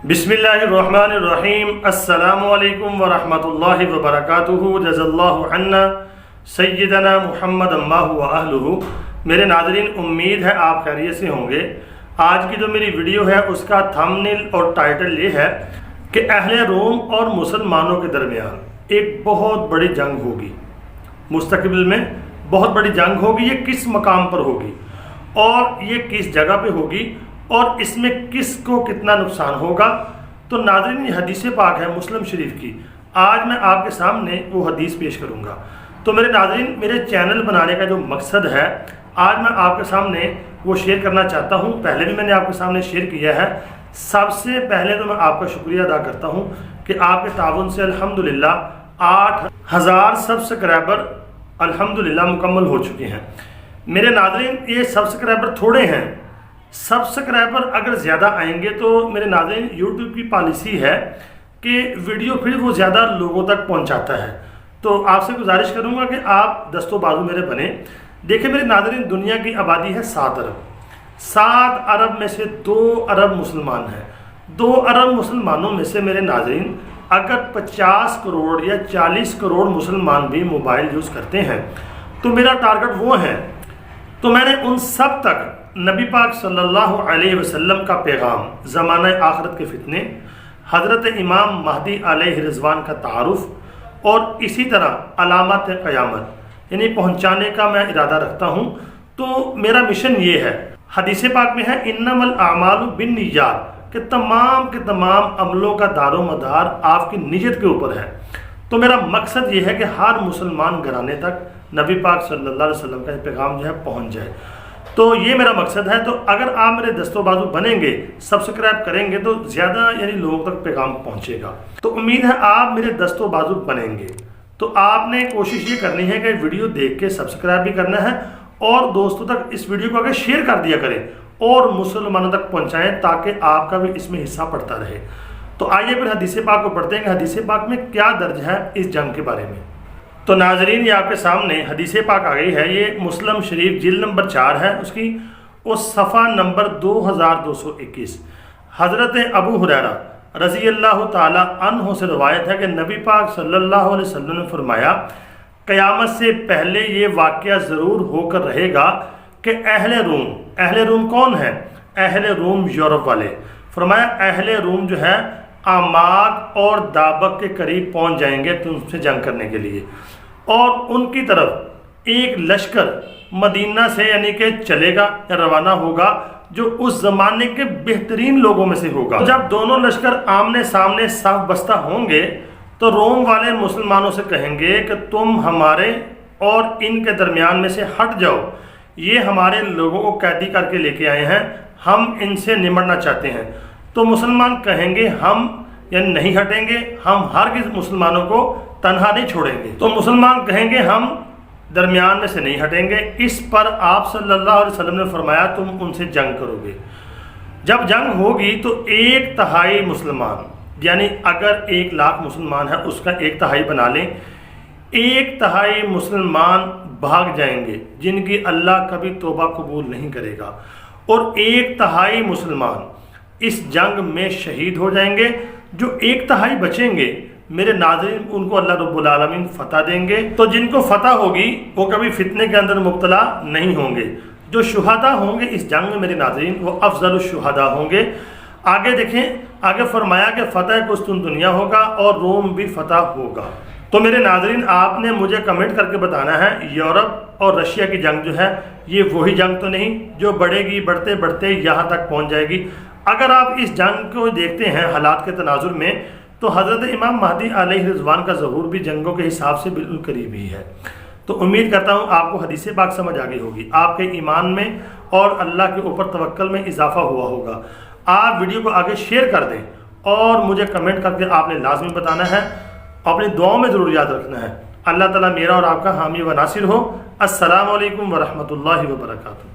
बिस्मिल्लाहिर्रहमानिर्रहीम। अस्सलामु अलैकुम वरहमतुल्लाहि वबरकातुहू। जज़ल्लाहु अन्ना सय्यदना मुहम्मद अम्माहु व अहलुहु। मेरे नाज़रीन, उम्मीद है आप खैरियत से होंगे। आज की जो मेरी वीडियो है उसका थंबनेल और टाइटल ये है कि अहले रोम और मुसलमानों के दरमियान एक बहुत बड़ी जंग होगी, मुस्तकबिल में बहुत बड़ी जंग होगी। ये किस मकाम पर होगी और ये किस जगह पे होगी और इसमें किसको कितना नुकसान होगा। तो नाज़रीन, ये हदीस पाक है मुस्लिम शरीफ की। आज मैं आपके सामने वो हदीस पेश करूँगा। तो मेरे नाज़रीन, मेरे चैनल बनाने का जो मकसद है आज मैं आपके सामने वो शेयर करना चाहता हूँ। पहले भी मैंने आपके सामने शेयर किया है। सबसे पहले तो मैं आपका शुक्रिया अदा करता हूँ कि आपके ताउन से अल्हम्दुलिल्लाह 8000 सब्सक्राइबर अल्हम्दुलिल्लाह मुकम्मल हो चुके हैं। मेरे नाज़रीन, ये सब्सक्राइबर थोड़े हैं। सब्सक्राइबर अगर ज़्यादा आएंगे तो मेरे नाज़रीन, यूट्यूब की पॉलिसी है कि वीडियो फिर वो ज़्यादा लोगों तक पहुंचाता है। तो आपसे गुजारिश करूंगा कि आप दस्तों बाजू मेरे बने। देखिए मेरे नाज़रीन, दुनिया की आबादी है 7 अरब। 7 अरब में से 2 अरब मुसलमान हैं। 2 अरब मुसलमानों में से मेरे नाज़रीन अगर 50 करोड़ या 40 करोड़ मुसलमान भी मोबाइल यूज़ करते हैं तो मेरा टारगेट वो है। तो मैंने उन सब तक नबी पाक सल्लल्लाहु अलैहि वसल्लम का पैगाम, ज़माना आखिरत के फितने, हज़रत इमाम महदी अलैहि रिज़वान का तारुफ और इसी तरह अलामत क़यामत यानी पहुँचाने का मैं इरादा रखता हूँ। तो मेरा मिशन ये है, हदीस पाक में है इन्नमल आमालु बिन्नियात, कि तमाम के तमाम अमलों का दारो मदार आपकी नीयत के ऊपर है। तो मेरा मकसद ये है कि हर मुसलमान घराने तक नबी पाक सल्लल्लाहु अलैहि वसल्लम का पैगाम जो है पहुँच जाए। तो ये मेरा मकसद है। तो अगर आप मेरे दस्तों बाजू बनेंगे, सब्सक्राइब करेंगे तो ज़्यादा यानी लोगों तक पैगाम पहुँचेगा। तो उम्मीद है आप मेरे दस्तों बाजू बनेंगे। तो आपने कोशिश ये करनी है कि वीडियो देख के सब्सक्राइब भी करना है और दोस्तों तक इस वीडियो को अगर शेयर कर दिया करें और मुसलमानों तक पहुँचाएँ ताकि आपका भी इसमें हिस्सा पड़ता रहे। तो आइए फिर हदीस पाक को पढ़ते हैं कि हदीस पाक में क्या दर्ज है इस जंग के बारे में। तो नाजरीन, ये आपके सामने हदीस पाक आ गई है। ये मुस्लिम शरीफ जिल्द नंबर 4 है, उसकी उस सफ़ा नंबर 2221। हज़रत अबू हुरैरा रज़ी अल्लाह ताला अन्हु से रवायत है कि नबी पाक सल्लल्लाहु अलैहि वसल्लम ने फरमाया, क़यामत से पहले ये वाक़या ज़रूर होकर रहेगा कि अहले रूम कौन है? अहले रूम यूरोप वाले। फरमाया अहले रूम जो है आमाक और दाबक के करीब पहुंच जाएंगे तुमसे जंग करने के लिए, और उनकी तरफ एक लश्कर मदीना से यानी कि चलेगा या रवाना होगा जो उस ज़माने के बेहतरीन लोगों में से होगा। जब दोनों लश्कर आमने सामने साफ बस्ता होंगे तो रोम वाले मुसलमानों से कहेंगे कि तुम हमारे और इनके दरमियान में से हट जाओ, ये हमारे लोगों को कैदी करके लेके आए हैं, हम इनसे निमटना चाहते हैं। तो मुसलमान कहेंगे हम यानी नहीं हटेंगे, हम हरगिज़ मुसलमानों को तन्हा नहीं छोड़ेंगे। तो मुसलमान कहेंगे हम दरमियान में से नहीं हटेंगे। इस पर आप सल्लल्लाहु अलैहि वसल्लम ने फरमाया तुम उनसे जंग करोगे। जब जंग होगी तो 1/3 मुसलमान, यानी अगर 1 लाख मुसलमान है उसका 1/3 बना लें, 1/3 मुसलमान भाग जाएंगे जिनकी अल्लाह कभी तौबा कबूल नहीं करेगा, और 1/3 मुसलमान इस जंग में शहीद हो जाएंगे। जो 1/3 बचेंगे मेरे नाज़रीन, उनको अल्लाह रब्बुल आलमीन फ़तह देंगे। तो जिनको फ़तह होगी वो कभी फितने के अंदर मुब्तला नहीं होंगे। जो शुहदा होंगे इस जंग में मेरे नाज़रीन वो अफजल शुहदा होंगे। आगे देखें, आगे फरमाया कि फ़तह कुस्तुन दुनिया होगा और रोम भी फ़तह होगा। तो मेरे नाज़रीन, आपने मुझे कमेंट करके बताना है यूरोप और रशिया की जंग जो है ये वही जंग तो नहीं जो बढ़ेगी, बढ़ते बढ़ते यहाँ तक पहुँच जाएगी। अगर आप इस जंग को देखते हैं हालात के तनाजुर में तो हज़रत इमाम महदी अलैहि रिज़वान का ज़हूर भी जंगों के हिसाब से बिल्कुल करीब ही है। तो उम्मीद करता हूँ आपको हदीस पाक समझ आ गई होगी, आपके ईमान में और अल्लाह के ऊपर तवक्कल में इजाफा हुआ होगा। आप वीडियो को आगे शेयर कर दें और मुझे कमेंट करके आपने लाजमी बताना है, अपनी दुआओं में ज़रूर याद रखना है। अल्लाह ताला मेरा और आपका हामी व नासिर हो। अस्सलामु अलैकुम व रहमतुल्लाहि व बरकातुहू।